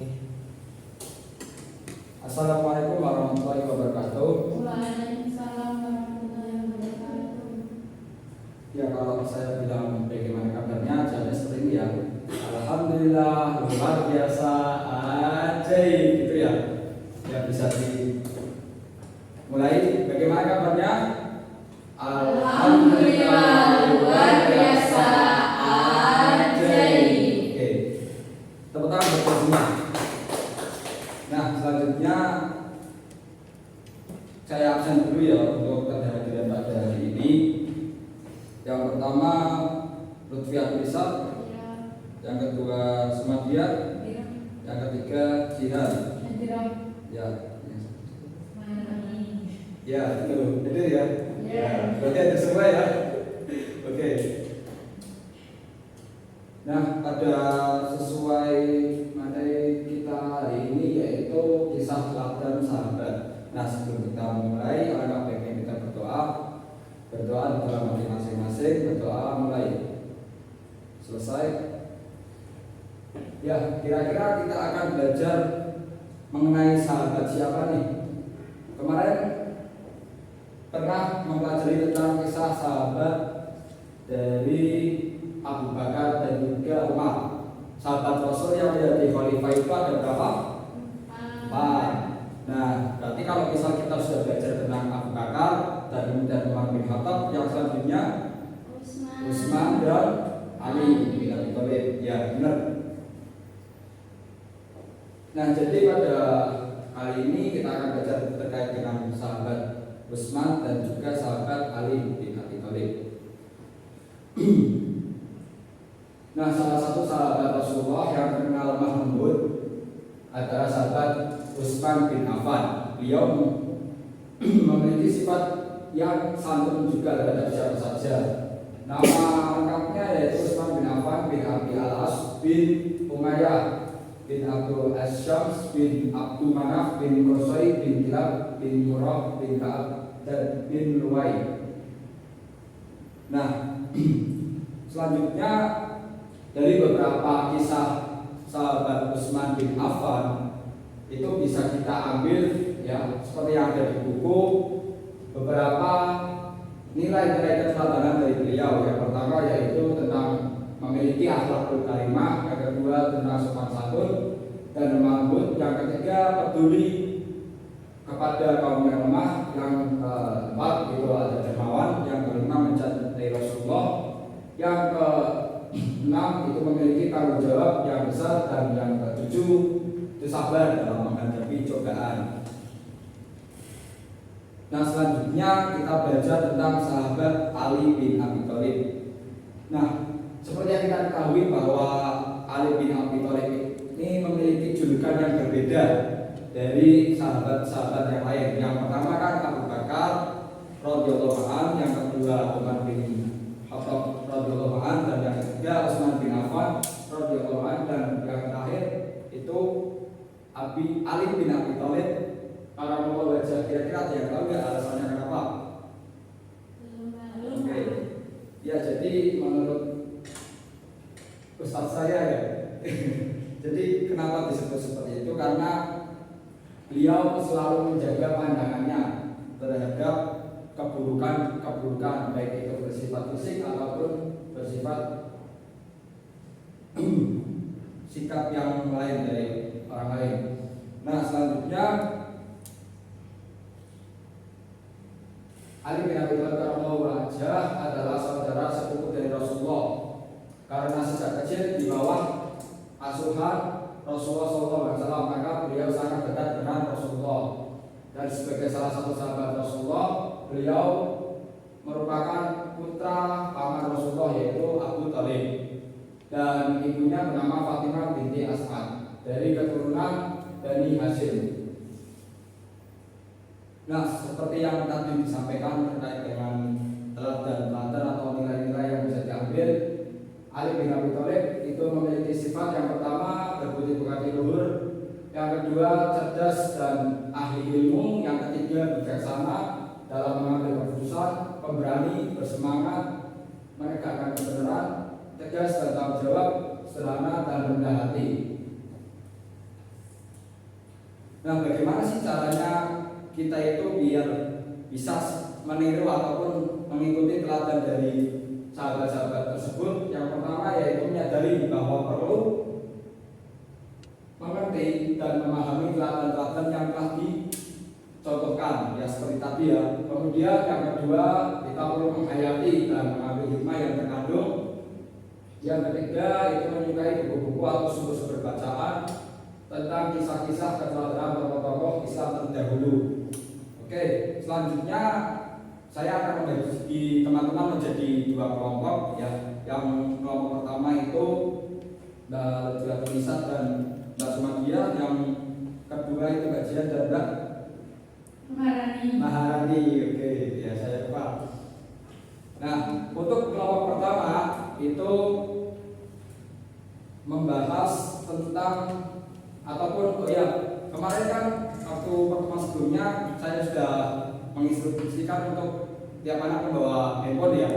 Oke. Assalamualaikum warahmatullahi wabarakatuh. Waalaikumsalam warahmatullahi wabarakatuh. Ya, kalau saya bilang bagaimana kabarnya, jawabnya seperti ini ya. Alhamdulillah, luar biasa, ajaib gitu ya. Ya, bisa dimulai. Bagaimana kabarnya? Alhamdulillah, luar biasa, ajaib. Oke. Tepuk tangan buat semua. Nah, selanjutnya saya absen dulu ya untuk kehadiran pada hari ini. Yang pertama Lutfi Abdullah, yang kedua Sumadia, yang ketiga Jihan. Ya, itu ya. Ya, berarti ada semua ya. Oke. Nah, pada sesuai materi kita hari ini yaitu kisah teladan sahabat. Nah, sebelum kita mulai, alangkah baiknya kita berdoa di dalam hati masing-masing. Berdoa mulai. Selesai. Ya, kira-kira kita akan belajar mengenai sahabat siapa nih? Kemarin pernah mempelajari tentang kisah sahabat dari Abu Bakar dan juga Umar. Sahabat Rasul yang menjadi khalifah itu ada berapa? 4. Nah, berarti kalau misal kita sudah belajar tentang Abu Bakar dan kemudian Umar bin Khattab, yang selanjutnya Utsman dan Ali bin Abi Thalib. Ya, benar. Nah, jadi pada kali ini kita akan belajar terkait dengan sahabat Utsman dan juga sahabat Ali bin Abi Thalib. Nah, salah satu sahabat Rasulullah yang terkenal lemah lembut adalah sahabat Utsman bin Affan. Beliau memiliki sifat yang santun juga terhadap siapa saja. Nama lengkapnya yaitu Utsman bin Affan bin Abi Al-As bin Umayyah bin Abdul Asyams bin Abdul Manaf bin Qusay bin Kilab bin Murrah bin Ka'ab dan bin Luwai. Nah, selanjutnya dari beberapa kisah sahabat Utsman bin Affan itu bisa kita ambil ya seperti yang ada di buku beberapa nilai-nilai keteladanan dari beliau. Yang pertama yaitu tentang memiliki akhlakul karimah, yang kedua tentang sopan santun dan lemah lembut, yang ketiga peduli kepada kaum yang lemah, yang keempat itu ada dermawan, yang kelima mencintai Rasulullah, yang keenam itu memiliki tanggung jawab yang besar, dan yang ketujuh itu sabar dalam menghadapi cobaan. Nah, selanjutnya kita belajar tentang sahabat Ali bin Abi Thalib. Nah, seperti yang kita ketahui bahwa Ali bin Abi Thalib ini memiliki julukan yang berbeda dari sahabat-sahabat yang lain. Yang pertama kan Abu Bakar radhiyallahu anhu, yang kedua Umar bin Khattab radhiyallahu anhu, dan yang ketiga Utsman bin Affan radhiyallahu anhu, dan yang terakhir itu Ali bin Abi Thalib. Para mau wajah kira-kira ada yang tahu nggak alasannya kenapa? Oke. Ya, jadi menurut Ustaz saya ya. Jadi kenapa disebut seperti itu? Karena beliau selalu menjaga pandangannya terhadap keburukan baik itu bersifat fisik ataupun bersifat sikap yang lain dari orang lain. Nah, selanjutnya Ali bin Abi Thalib radhiyallahu anhu adalah saudara sepupu dari Rasulullah karena sejak kecil di bawah asuhan Rasulullah SAW, maka beliau sangat dekat dengan Rasulullah. Dan sebagai salah satu sahabat Rasulullah, beliau merupakan putra paman Rasulullah yaitu Abu Thalib, dan ibunya bernama Fatimah binti As'ad dari keturunan Bani Hashim. Nah, seperti yang tadi disampaikan terkait dengan teladan atau nilai-nilai yang bisa diambil, Ali bin Abi Thalib itu memiliki sifat yang pertama berbudi pekerti luhur, yang kedua cerdas dan ahli ilmu, yang ketiga bijaksana dalam mengambil keputusan, pemberani, bersemangat, menegakkan kebenaran, tegas dan tanggung jawab, sederhana dan rendah hati. Nah, bagaimana sih caranya kita itu biar bisa meniru ataupun mengikuti teladan dari sahabat-sahabat tersebut? Yang pertama yaitu menyadari bahwa perlu mengerti dan memahami teladan-teladan yang telah dicontohkan, ya seperti tadi ya. Kemudian yang kedua, kita perlu menghayati dan mengambil hikmah yang terkandung. Yang ketiga, itu menyukai buku-buku atau sumber-sumber bacaan tentang kisah-kisah keteladanan tokoh-tokoh Islam terdahulu. Oke, selanjutnya saya akan membagi teman-teman menjadi dua kelompok ya. Yang kelompok pertama itu Mbak Lutfi Tunisa dan Mbak Sumadia, yang kedua itu Mbak Jian dan Mbak Maharani. Oke, ya saya lupa. Nah, untuk kelompok pertama itu membahas tentang ataupun kemarin kan waktu pertemuan sebelumnya saya sudah menginstruksikan untuk tiap anak membawa handphone ya.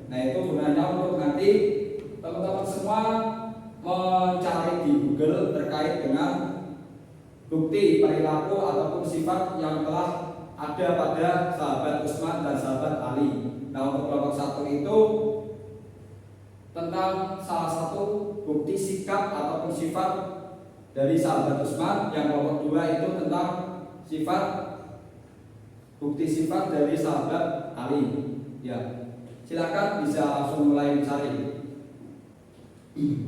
Nah, itu gunanya untuk nanti teman-teman semua mencari di Google terkait dengan bukti perilaku ataupun sifat yang telah ada pada sahabat Utsman dan sahabat Ali. Nah, untuk kelompok satu itu tentang salah satu bukti sikap ataupun sifat dari sahabat Utsman. Yang kelompok dua itu tentang bukti sifat dari sahabat Ali. Ya, silakan bisa langsung mulai mencari.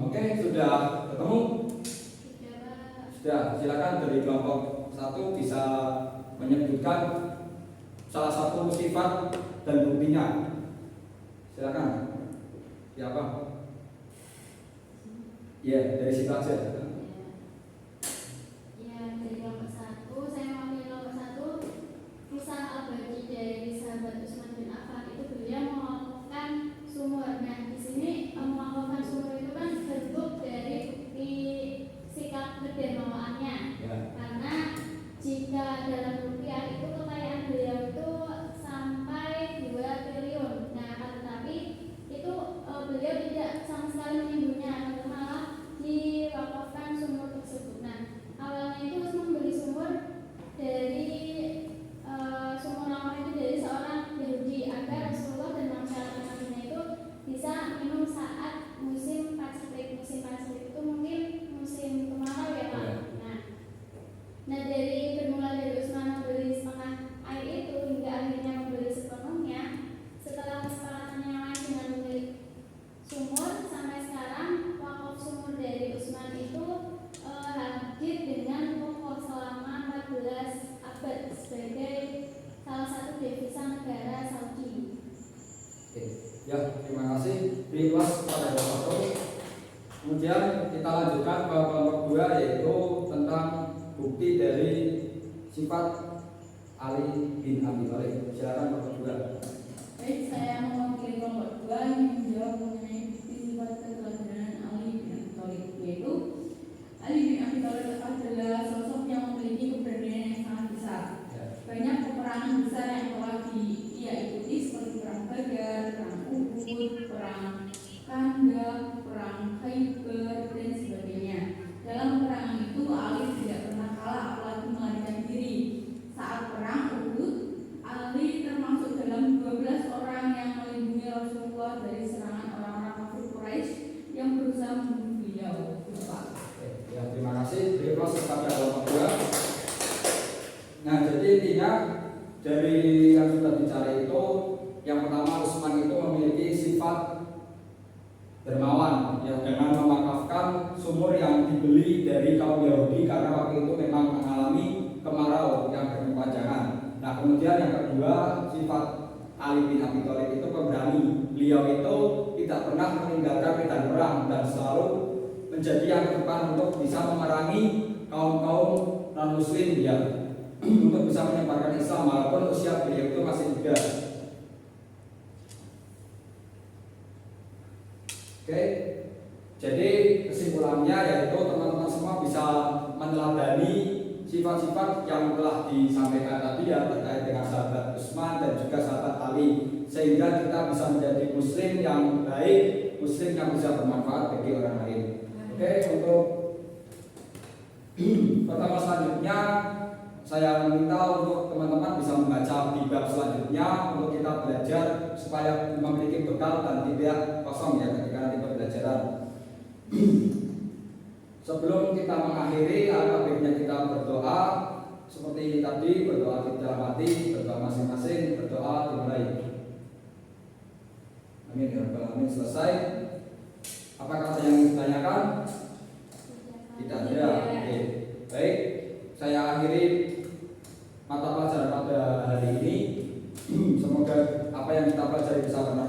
Oke, sudah ketemu? Sudah, silakan dari kelompok satu bisa menyebutkan salah satu sifat dan buktinya. Silakan. Siapa? Ya, dari situ aja. Ya, dari kelompok satu, saya memilih kelompok satu. Kisah abadi dari sahabat Utsman bin Affan itu beliau melakukan sumur. Nah, di sini melakukan sumur itu kan bentuk dari bukti sikap kedermawaannya. Ya. Karena jika dalam rupiah itu kekayaan beliau itu sampai 2 triliun. Nah, tetapi itu beliau tidak sama sekali menyinggunginya, malah diwakafkan sumur tersebut. Nah, awalnya itu membeli sumur dari sumur lama itu dari seorang Yahudi agar Rasulullah dan masyarakat Madinah itu bisa minum saat musim paceklik. Musim paceklik itu mungkin musim kemarau ya Pak. Nah, dari bermula dari Utsman membeli setengah air itu hingga akhirnya membeli sepenuhnya. Setelah kesepakatan yang lain dengan pemilik sumur, sampai sekarang wakaf sumur dari Utsman itu hadir dengan pokok selama 14 abad sebagai salah satu devisa negara Saudi. Oke. Ya, terima kasih. Request pada Bapak. Kemudian kita lanjutkan ke kelompok dua, yaitu tentang bukti dari sifat Ali bin Abi Thalib. Silakan kelompok dua. Baik, saya mewakili kelompok 2 yang menjawab mengenai bukti sifat keteladanan Ali bin Abi Thalib, yaitu Ali bin Abi Thalib adalah sosok yang memiliki keberanian yang sangat besar. Banyak peperangan besar yang telah ia ikuti seperti perang Badar, perang Uhud, perang Khandaq, perang Khaybar dan sebagainya. Dalam peperangan itu Ali tidak pernah kalah, apalagi melarikan diri. Saat perang Uhud, Ali termasuk dalam 12 orang yang melindungi Rasulullah dari serangan orang-orang kafir Quraisy yang berusaha membunuh beliau. Ya, terima kasih. Request kepada kelompok dua. Nah, jadi intinya dari yang sudah dicari itu, yang pertama Utsman itu memiliki sifat dermawan, ya, dengan memakafkan sumur yang dibeli dari kaum Yahudi karena waktu itu memang mengalami kemarau yang berkepanjangan. Nah, kemudian yang kedua, sifat Ali bin Abi Thalib itu pemberani. Beliau itu tidak pernah meninggalkan medan perang dan selalu menjadi yang terdepan untuk bisa memerangi kaum-kaum non-muslim ya, untuk bisa menyebarkan Islam walaupun usia beliau itu masih muda. Oke, jadi kesimpulannya yaitu teman-teman semua bisa meneladani sifat-sifat yang telah disampaikan tadi ya, terkait dengan sahabat Utsman dan juga sahabat Ali, sehingga kita bisa menjadi muslim yang baik, muslim yang bisa bermanfaat bagi orang lain. Oke, untuk Pertama selanjutnya saya meminta untuk teman-teman bisa membaca di bab selanjutnya untuk kita belajar supaya memiliki bekal dan tidak kosong ya ketika nanti pembelajaran. Sebelum kita mengakhiri, alangkah baiknya kita berdoa seperti tadi, berdoa di dalam hati, berdoa masing-masing, berdoa dimulai. Amin ya rabbal alamin. Selesai. Apakah ada yang ditanyakan? Tidak ada. Oke. Baik, saya akhiri mata pelajaran pada hari ini. Semoga apa yang kita pelajari bisa bermanfaat